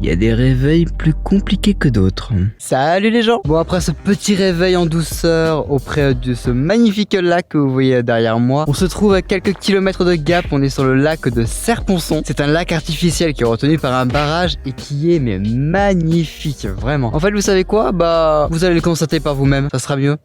Il y a des réveils plus compliqués que d'autres. Salut les gens. Bon, après ce petit réveil en douceur auprès de ce magnifique lac que vous voyez derrière moi, on se trouve à quelques kilomètres de Gap. On est sur le lac de Serponçon. C'est un lac artificiel qui est retenu par un barrage et qui est mais magnifique, vraiment. En fait, vous savez quoi? Bah, vous allez le constater par vous-même, ça sera mieux.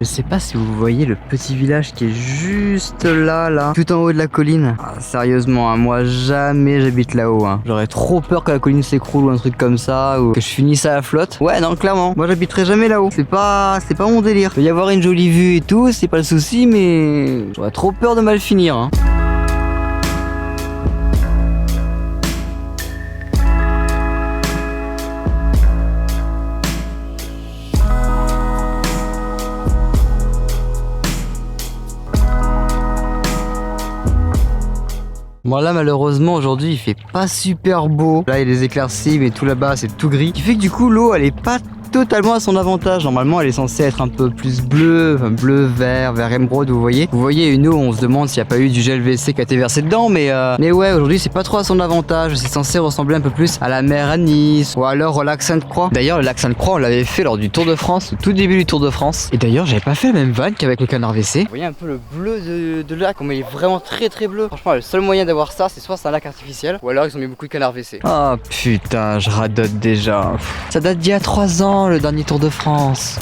Je sais pas si vous voyez le petit village qui est juste là, tout en haut de la colline. Ah, sérieusement, hein, moi jamais j'habite là-haut. Hein. J'aurais trop peur que la colline s'écroule ou un truc comme ça, ou que je finisse à la flotte. Ouais, non, clairement, moi j'habiterai jamais là-haut. C'est pas mon délire. Il peut y avoir une jolie vue et tout, c'est pas le souci, mais j'aurais trop peur de mal finir. Hein. Bon là malheureusement aujourd'hui il fait pas super beau. Là il y a des éclaircies mais tout là-bas c'est tout gris. Ce qui fait que du coup l'eau elle est pas totalement à son avantage. Normalement elle est censée être un peu plus bleue, enfin bleu, vert émeraude vous voyez. Vous voyez une eau, on se demande s'il n'y a pas eu du gel WC qui a été versé dedans mais ouais aujourd'hui c'est pas trop à son avantage. C'est censé ressembler un peu plus à la mer à Nice ou alors au lac Sainte-Croix. D'ailleurs le lac Sainte-Croix on l'avait fait lors du Tour de France, au tout début du Tour de France. Et d'ailleurs j'avais pas fait la même vague qu'avec le canard WC. Vous voyez un peu le bleu de lac, on est vraiment très bleu. Franchement le seul moyen d'avoir ça c'est soit c'est un lac artificiel ou alors ils ont mis beaucoup de canard WC. Oh putain je radote déjà. Ça date d'il y a 3 ans le dernier Tour de France.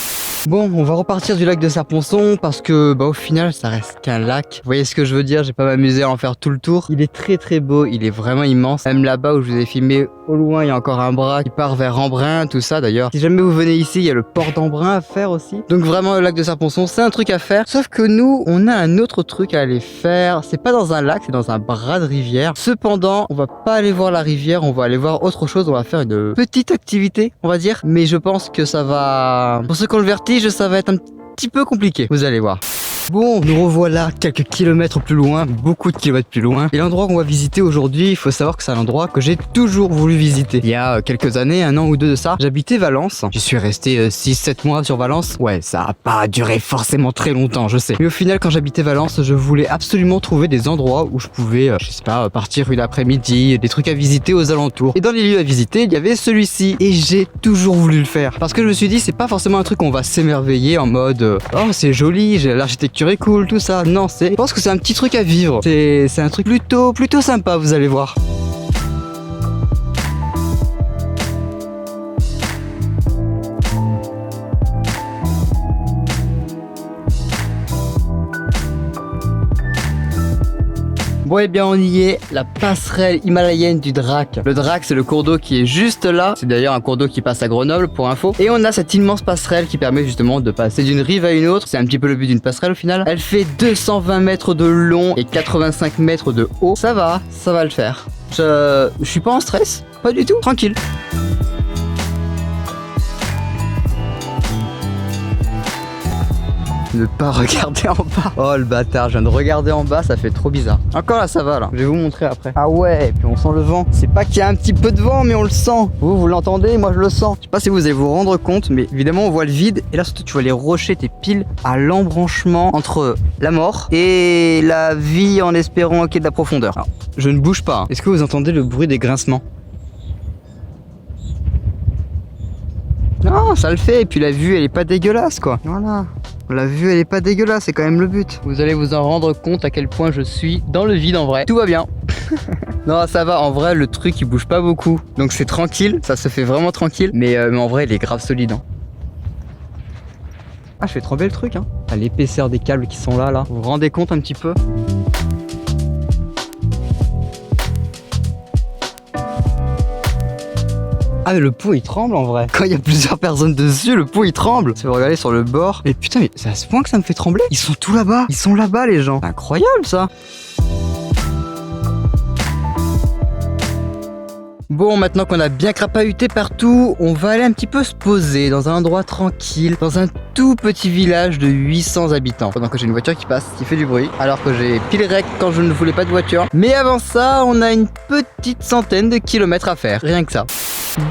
Bon, on va repartir du lac de Serponçon parce que bah au final ça reste qu'un lac. Vous voyez ce que je veux dire, j'ai pas m'amusé à en faire tout le tour. Il est très beau, il est vraiment immense. Même là-bas où je vous ai filmé au loin, il y a encore un bras qui part vers Embrun, tout ça d'ailleurs. Si jamais vous venez ici, il y a le port d'Embrun à faire aussi. Donc vraiment le lac de Serponçon, c'est un truc à faire. Sauf que nous, on a un autre truc à aller faire. C'est pas dans un lac, c'est dans un bras de rivière. Cependant, on va pas aller voir la rivière, on va aller voir autre chose. On va faire une petite activité, on va dire. Mais je pense que ça va... Pour ceux qui ont le vertige, ça va être un petit peu compliqué. Vous allez voir. Bon, nous revoilà quelques kilomètres plus loin, beaucoup de kilomètres plus loin. Et l'endroit qu'on va visiter aujourd'hui, il faut savoir que c'est un endroit que j'ai toujours voulu visiter. Il y a quelques années, 1 an ou 2 de ça, j'habitais Valence. Je suis resté 6-7 mois sur Valence. Ouais, ça a pas duré forcément très longtemps, je sais. Mais au final, quand j'habitais Valence, je voulais absolument trouver des endroits où je pouvais, je sais pas, partir une après-midi, des trucs à visiter aux alentours. Et dans les lieux à visiter, il y avait celui-ci. Et j'ai toujours voulu le faire. Parce que je me suis dit, c'est pas forcément un truc où on va s'émerveiller en mode oh, c'est joli, j'ai l'architecture est cool, tout ça. Non, je pense que c'est un petit truc à vivre. C'est un truc plutôt sympa, vous allez voir. Bon et bien on y est, la passerelle himalayenne du Drac. Le Drac c'est le cours d'eau qui est juste là. C'est d'ailleurs un cours d'eau qui passe à Grenoble pour info. Et on a cette immense passerelle qui permet justement de passer d'une rive à une autre. C'est un petit peu le but d'une passerelle au final. Elle fait 220 mètres de long et 85 mètres de haut. Ça va le faire. Je suis pas en stress, pas du tout, tranquille. Ne pas regarder en bas. Oh le bâtard, je viens de regarder en bas, ça fait trop bizarre. Encore là ça va là, je vais vous montrer après. Ah ouais, et puis on sent le vent. C'est pas qu'il y a un petit peu de vent mais on le sent. Vous l'entendez, moi je le sens. Je sais pas si vous allez vous rendre compte mais évidemment on voit le vide. Et là surtout tu vois les rochers, t'es pile à l'embranchement entre la mort et la vie en espérant qu'il y ait de la profondeur. Alors, je ne bouge pas. Est-ce que vous entendez le bruit des grincements? Non, ça le fait, et puis la vue elle est pas dégueulasse quoi. Voilà. La vue elle est pas dégueulasse, c'est quand même le but. Vous allez vous en rendre compte à quel point je suis dans le vide en vrai. Tout va bien. Non ça va, en vrai le truc il bouge pas beaucoup. Donc c'est tranquille, ça se fait vraiment tranquille. Mais en vrai il est grave solide. Hein. Ah je fais trembler le truc hein. À l'épaisseur des câbles qui sont là. Vous vous rendez compte un petit peu? Ah mais le pot il tremble en vrai. Quand il y a plusieurs personnes dessus, le pot il tremble. Si vous regardez sur le bord. Mais putain, mais c'est à ce point que ça me fait trembler. Ils sont tous là-bas. Ils sont là-bas les gens. C'est incroyable ça. Bon, maintenant qu'on a bien crapahuté partout, on va aller un petit peu se poser dans un endroit tranquille, dans un tout petit village de 800 habitants. Pendant que j'ai une voiture qui passe, qui fait du bruit, alors que j'ai pile rec quand je ne voulais pas de voiture. Mais avant ça, on a une petite centaine de kilomètres à faire, rien que ça.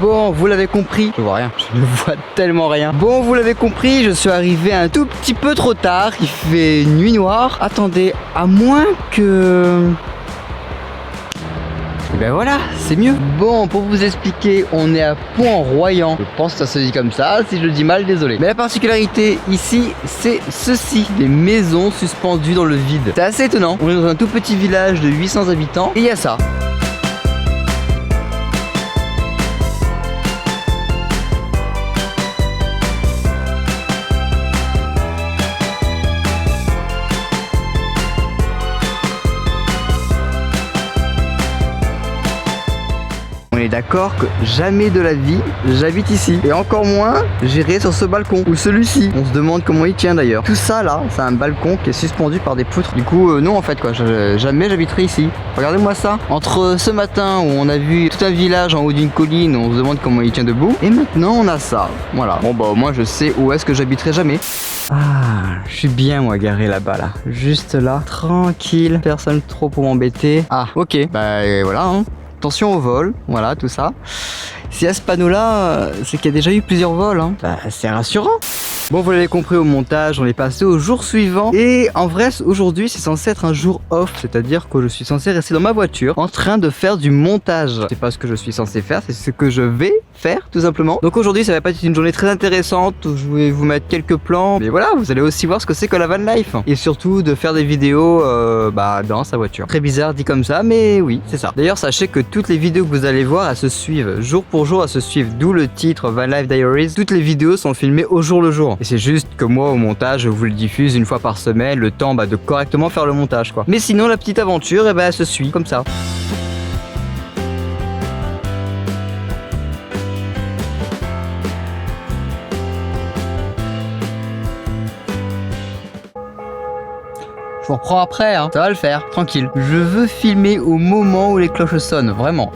Bon, vous l'avez compris. Je vois rien, je ne vois tellement rien. Bon, vous l'avez compris, je suis arrivé un tout petit peu trop tard. Il fait nuit noire. Attendez, à moins que... Et ben voilà, c'est mieux. Bon, pour vous expliquer, on est à Pont-en-Royans. Je pense que ça se dit comme ça, si je le dis mal, désolé. Mais la particularité ici, c'est ceci, des maisons suspendues dans le vide. C'est assez étonnant. On est dans un tout petit village de 800 habitants et il y a ça. On est d'accord que jamais de la vie j'habite ici. Et encore moins j'irai sur ce balcon ou celui-ci. On se demande comment il tient d'ailleurs. Tout ça là, c'est un balcon qui est suspendu par des poutres. Du coup non en fait quoi, jamais j'habiterai ici. Regardez-moi ça. Entre ce matin où on a vu tout un village en haut d'une colline, on se demande comment il tient debout. Et maintenant on a ça. Voilà. Bon bah au moins je sais où est-ce que j'habiterai jamais. Ah, je suis bien moi garé là-bas là. Juste là. Tranquille. Personne trop pour m'embêter. Ah ok. Bah voilà hein. Attention au vol, voilà tout ça. Si à ce panneau là, c'est qu'il y a déjà eu plusieurs vols, hein. Bah, c'est rassurant. Bon, vous l'avez compris au montage, on est passé au jour suivant. Et en vrai, aujourd'hui, c'est censé être un jour off. C'est-à-dire que je suis censé rester dans ma voiture en train de faire du montage. C'est pas ce que je suis censé faire, c'est ce que je vais faire, tout simplement. Donc aujourd'hui, ça va pas être une journée très intéressante. Je vais vous mettre quelques plans. Mais voilà, vous allez aussi voir ce que c'est que la van life. Et surtout, de faire des vidéos dans sa voiture. Très bizarre dit comme ça, mais oui, c'est ça. D'ailleurs, sachez que toutes les vidéos que vous allez voir, elles se suivent jour pour jour, elles se suivent. D'où le titre Van Life Diaries. Toutes les vidéos sont filmées au jour le jour. Et c'est juste que moi au montage je vous le diffuse une fois par semaine, le temps de correctement faire le montage quoi. Mais sinon la petite aventure elle se suit comme ça. Je vous reprends après, hein. Ça va le faire, tranquille. Je veux filmer au moment où les cloches sonnent, vraiment.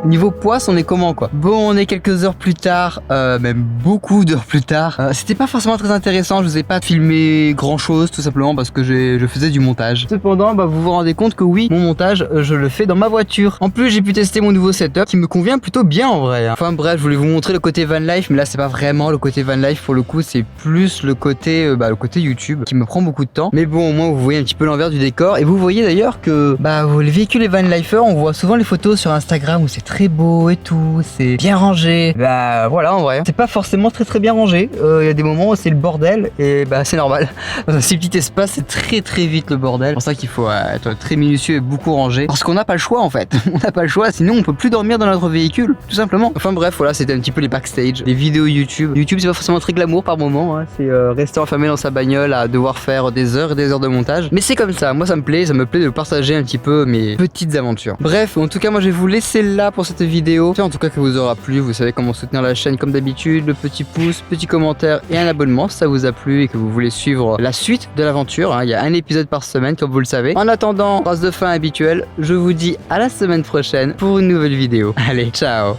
Niveau poisse, on est comment quoi? Bon, on est quelques heures plus tard, même beaucoup d'heures plus tard. C'était pas forcément très intéressant, je vous ai pas filmé grand chose, tout simplement parce que je faisais du montage. Cependant, vous vous rendez compte que oui, mon montage, je le fais dans ma voiture. En plus, j'ai pu tester mon nouveau setup qui me convient plutôt bien en vrai. Hein. Enfin bref, je voulais vous montrer le côté van life, mais là c'est pas vraiment le côté van life pour le coup, c'est plus le côté YouTube qui me prend beaucoup de temps. Mais bon, au moins vous voyez un petit peu l'envers du décor et vous voyez d'ailleurs que les véhicules et van lifers, on voit souvent les photos sur Instagram où c'est très beau et tout, c'est bien rangé. Voilà en vrai, c'est pas forcément très bien rangé. Il y a des moments où c'est le bordel et c'est normal. Dans un si petit espace, c'est très vite le bordel. C'est pour ça qu'il faut être très minutieux et beaucoup rangé. Parce qu'on n'a pas le choix en fait. On n'a pas le choix, sinon on peut plus dormir dans notre véhicule, tout simplement. Enfin bref, voilà, c'était un petit peu les backstage, les vidéos YouTube. YouTube c'est pas forcément très glamour par moment, hein. C'est rester enfermé dans sa bagnole à devoir faire des heures et des heures de montage. Mais c'est comme ça, moi ça me plaît de partager un petit peu mes petites aventures. Bref, en tout cas moi je vais vous laisser là pour cette vidéo. J'espère en tout cas que vous aura plu, vous savez comment soutenir la chaîne comme d'habitude, le petit pouce, petit commentaire et un abonnement si ça vous a plu et que vous voulez suivre la suite de l'aventure. Hein. Il y a un épisode par semaine comme vous le savez. En attendant, phrase de fin habituelle, je vous dis à la semaine prochaine pour une nouvelle vidéo. Allez, ciao!